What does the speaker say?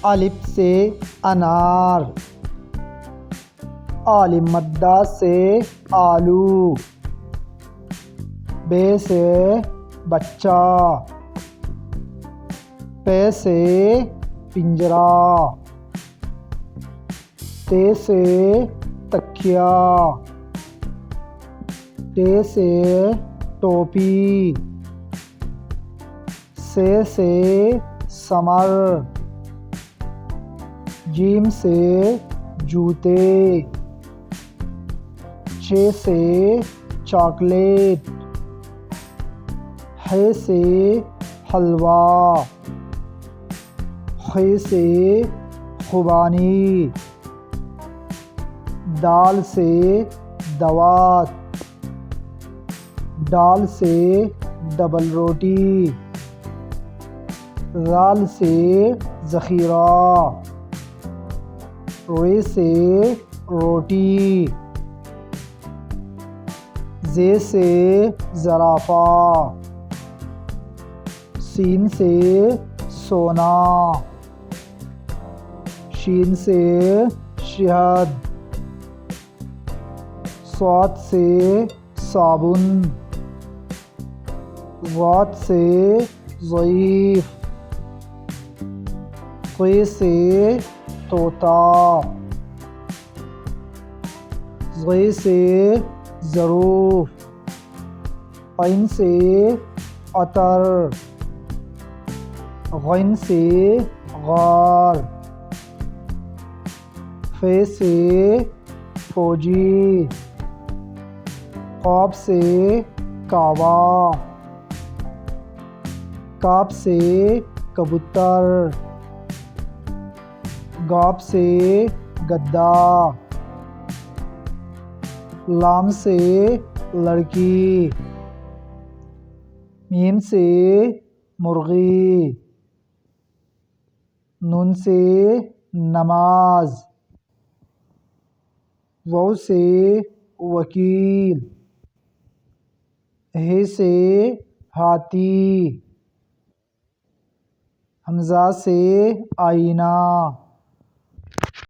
الف سے انار، عالم مدہ سے آلو، بے سے بچہ، پے سے پنجرا، تے سے تکیا، ٹے سے ٹوپی، سے ثمر، جیم سے جوتے، چھ سے چاکلیٹ، ح سے حلوہ، خ سے خوبانی، دال سے دوات، ڈال سے ڈبل روٹی، ذال سے ذخیرہ، ر سے روٹی، ز سے زرافہ، سین سے سونا، شین سے شہد، صاد سے صابن، ضاد سے ضعیف، ط سے طوطا، ظ سے ظروف، عین سے عطر، غین سے غار، ف سے فوجی، قاف سے کعبہ، کاف سے کبوتر، گاف سے گدا، لام سے لڑکی، میم سے مرغی، نون سے نماز، واو سے وکیل، ہ سے ہاتھی، حمزہ سے آئینہ،